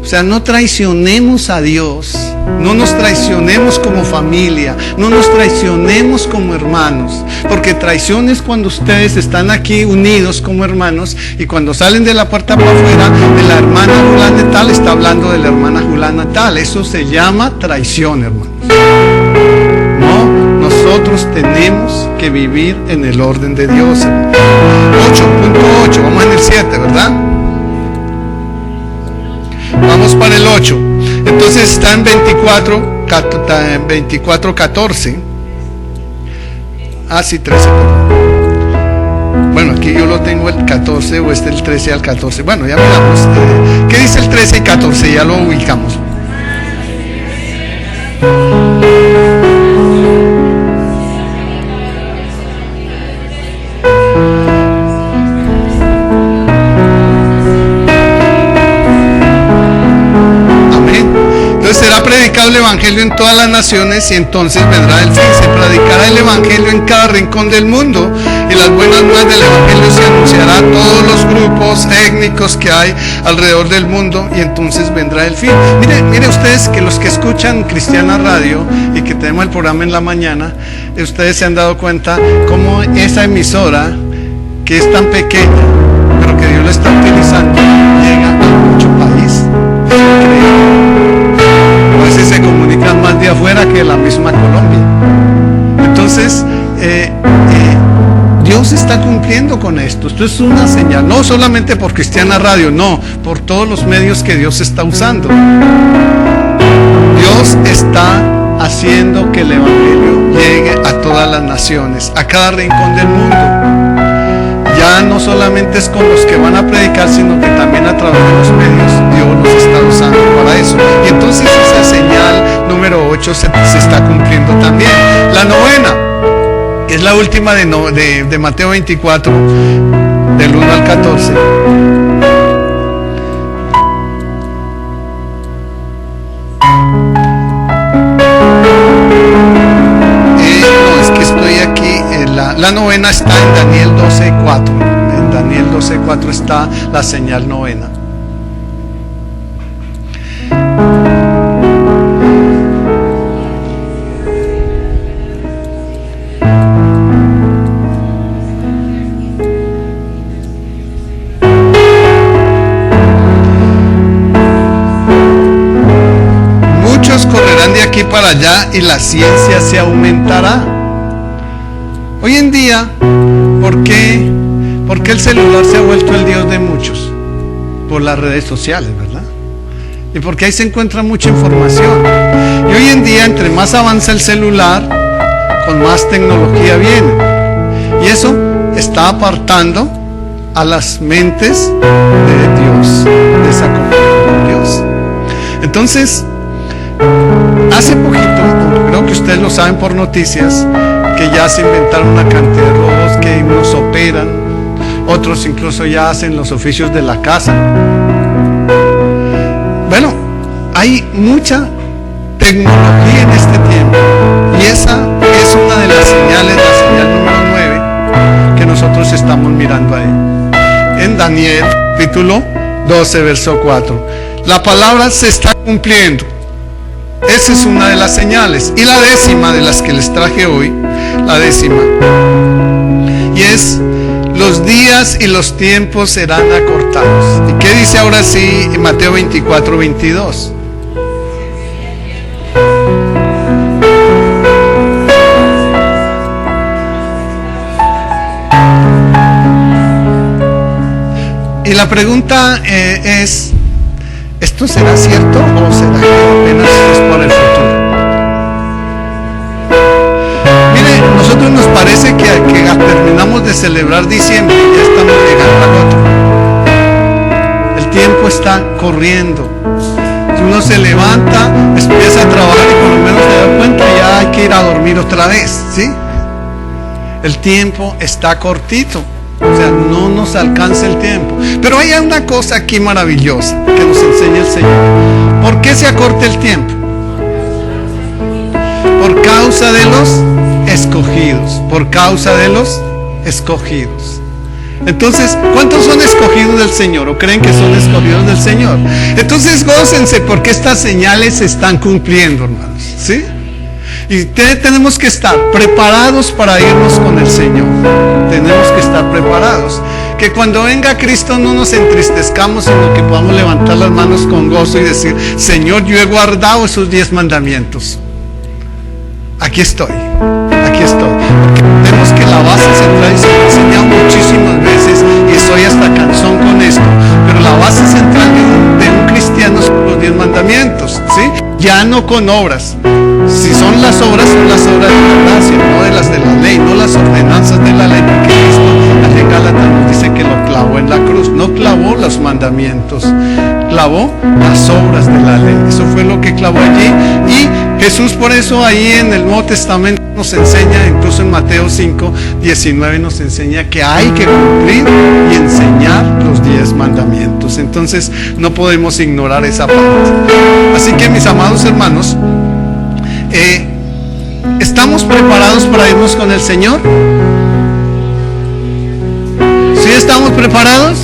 o sea, no traicionemos a Dios, no nos traicionemos como familia, no nos traicionemos como hermanos, porque traición es cuando ustedes están aquí unidos como hermanos y cuando salen de la puerta para afuera, de la hermana Julana de tal está hablando de la hermana Julana tal. Eso se llama traición, hermanos. No, nosotros tenemos que vivir en el orden de Dios. 8.8, vamos en el 7, ¿verdad? Vamos para el 8. Entonces está en 24:14. Ah, sí, 13. Bueno, aquí yo lo tengo el 14 o este el 13 al 14. Bueno, ya miramos. ¿Qué dice el 13 y 14? Ya lo ubicamos. Será predicado el evangelio en todas las naciones y entonces vendrá el fin. Se predicará el evangelio en cada rincón del mundo y las buenas nuevas del evangelio se anunciará a todos los grupos étnicos que hay alrededor del mundo y entonces vendrá el fin. Mire ustedes que los que escuchan Cristiana Radio y que tenemos el programa en la mañana, ustedes se han dado cuenta cómo esa emisora que es tan pequeña pero que Dios la está utilizando llega a mucho país. Es increíble. A veces se comunican más de afuera que la misma Colombia. Entonces, Dios está cumpliendo con esto. Esto es una señal, no solamente por Cristiana Radio, no, por todos los medios que Dios está usando. Dios está haciendo que el evangelio llegue a todas las naciones, a cada rincón del mundo. Ya no solamente es con los que van a predicar, sino que también a través de los medios Dios los está usando para eso. Y entonces esa señal número 8 se está cumpliendo también. La novena, Es la última de Mateo 24, del 1 al 14. No, es que estoy aquí. La novena está en Daniel 12:4. En Daniel 12:4 está la señal novena. Para allá y la ciencia se aumentará. Hoy en día, ¿por qué el celular se ha vuelto el Dios de muchos? Por las redes sociales, ¿verdad? Y porque ahí se encuentra mucha información. Y hoy en día, entre más avanza el celular, con más tecnología viene. Y eso está apartando a las mentes de Dios, de esa comunión con Dios. Entonces, hace poquito, creo que ustedes lo saben por noticias, que ya se inventaron una cantidad de robots que unos operan, otros incluso ya hacen los oficios de la casa. Bueno, hay mucha tecnología en este tiempo y esa es una de las señales, la señal número 9 que nosotros estamos mirando ahí. En Daniel capítulo 12, verso 4. La palabra se está cumpliendo. Esa es una de las señales. Y la décima de las que les traje hoy, la décima, y es: los días y los tiempos serán acortados. ¿Y qué dice ahora sí en Mateo 24, 22? Y la pregunta es: ¿esto será cierto o será que apenas es por el futuro? Mire, nosotros nos parece que terminamos de celebrar diciembre y ya estamos llegando al otro. El tiempo está corriendo. Si uno se levanta, empieza a trabajar y por lo menos se da cuenta, ya hay que ir a dormir otra vez, ¿sí? El tiempo está cortito. O sea, no nos alcanza el tiempo. Pero hay una cosa aquí maravillosa que nos enseña el Señor. ¿Por qué se acorta el tiempo? Por causa de los escogidos. Por causa de los escogidos. Entonces, ¿cuántos son escogidos del Señor? ¿O creen que son escogidos del Señor? Entonces, gócense porque estas señales se están cumpliendo, hermanos. ¿Sí? Y tenemos que estar preparados para irnos con el Señor. Tenemos que estar preparados. Que cuando venga Cristo no nos entristezcamos, sino que podamos levantar las manos con gozo y decir: Señor, yo he guardado esos 10 mandamientos. Aquí estoy. Aquí estoy. Porque vemos que la base central, y se lo he enseñado muchísimas veces, y estoy hasta cansón con esto, pero la base central de un cristiano son los 10 mandamientos, ¿sí? Ya no con obras. Si son las obras de la gracia, no de las de la ley, no las ordenanzas de la ley, porque Cristo allí en Gálatas nos dice que lo clavó en la cruz. No clavó los mandamientos, clavó las obras de la ley. Eso fue lo que clavó allí. Y Jesús, por eso ahí en el Nuevo Testamento nos enseña, incluso en Mateo 5, 19 nos enseña que hay que cumplir y enseñar los 10 mandamientos. Entonces no podemos ignorar esa parte. Así que, mis amados hermanos, ¿estamos preparados para irnos con el Señor? ¿Sí estamos preparados?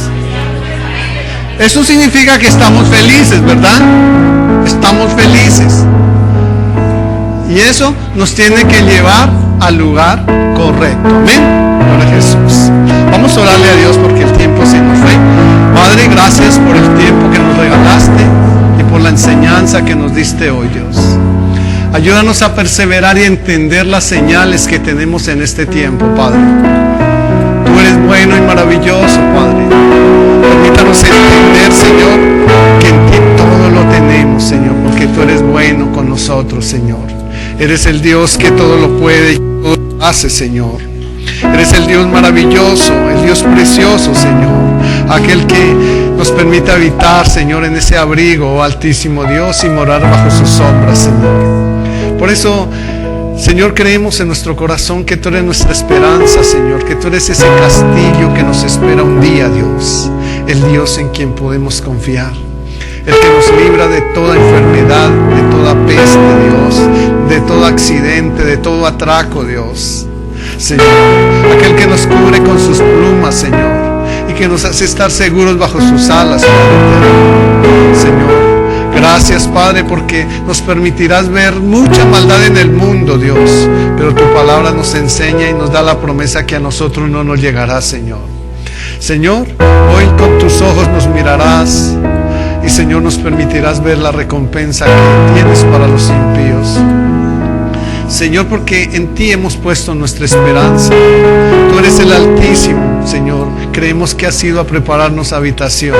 Eso significa que estamos felices, ¿verdad? Estamos felices. Y eso nos tiene que llevar al lugar correcto. Amén. Gloria a Jesús. Vamos a orarle a Dios porque el tiempo se nos fue. Padre, gracias por el tiempo que nos regalaste y por la enseñanza que nos diste hoy, Dios. Ayúdanos a perseverar y entender las señales que tenemos en este tiempo, Padre. Tú eres bueno y maravilloso, Padre. Permítanos entender, Señor, que en ti todo lo tenemos, Señor, porque tú eres bueno con nosotros, Señor. Eres el Dios que todo lo puede y todo lo hace, Señor. Eres el Dios maravilloso, el Dios precioso, Señor. Aquel que nos permite habitar, Señor, en ese abrigo, oh Altísimo Dios, y morar bajo sus sombras, Señor. Por eso, Señor, creemos en nuestro corazón que tú eres nuestra esperanza, Señor, que tú eres ese castillo que nos espera un día, Dios, el Dios en quien podemos confiar, el que nos libra de toda enfermedad, de toda peste, Dios, de todo accidente, de todo atraco, Dios. Señor, aquel que nos cubre con sus plumas, Señor, y que nos hace estar seguros bajo sus alas, Padre. Señor, gracias, Padre, porque nos permitirás ver mucha maldad en el mundo, Dios, pero tu palabra nos enseña y nos da la promesa que a nosotros no nos llegará, Señor. Señor, hoy con tus ojos nos mirarás y, Señor, nos permitirás ver la recompensa que tienes para los impíos. Señor, porque en ti hemos puesto nuestra esperanza. Tú eres el Altísimo, Señor. Creemos que has ido a prepararnos habitación.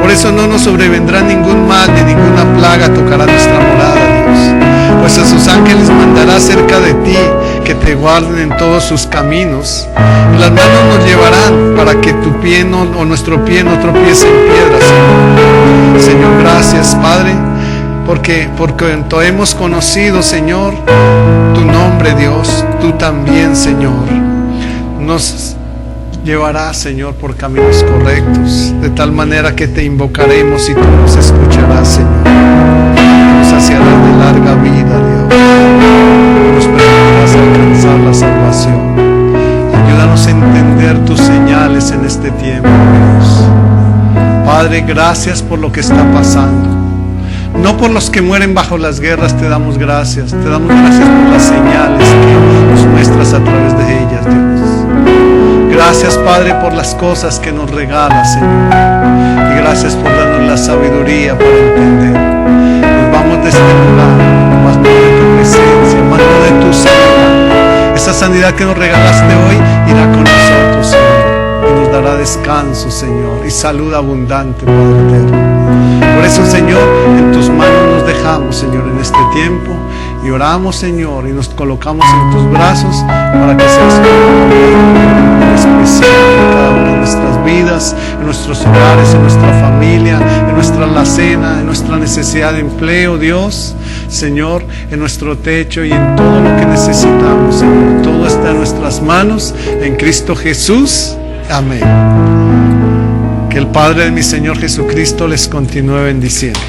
Por eso no nos sobrevendrá ningún mal, ni ninguna plaga tocará nuestra morada, Dios. Pues a sus ángeles mandará cerca de ti, que te guarden en todos sus caminos. Y las manos nos llevarán para que tu pie o nuestro pie no tropiece en piedra, Señor. Señor, gracias, Padre, porque por cuanto hemos conocido, Señor, tu nombre, Dios, tú también, Señor, nos llevarás, Señor, por caminos correctos, de tal manera que te invocaremos y tú nos escucharás, Señor. Nos saciarás de larga vida, Dios. Nos permitirás alcanzar la salvación. Ayúdanos a entender tus señales en este tiempo, Dios. Padre, gracias por lo que está pasando. No por los que mueren bajo las guerras te damos gracias. Te damos gracias por las señales que nos muestras a través de ellas, Dios. Gracias, Padre, por las cosas que nos regalas, Señor. Y gracias por darnos la sabiduría para entender. Nos vamos de este lugar, más no de tu presencia, más no de tu sanidad. Esa sanidad que nos regalaste hoy irá con nosotros, Señor, y nos dará descanso, Señor, y salud abundante, Padre eterno. Por eso, Señor, en tus manos nos dejamos, Señor, en este tiempo, y oramos, Señor, y nos colocamos en tus brazos para que seas especial en cada una de nuestras vidas, en nuestros hogares, en nuestra familia, en nuestra alacena, en nuestra necesidad de empleo, Dios, Señor, en nuestro techo y en todo lo que necesitamos, Señor. Todo está en nuestras manos, en Cristo Jesús. Amén. Que el Padre de mi Señor Jesucristo les continúe bendiciendo.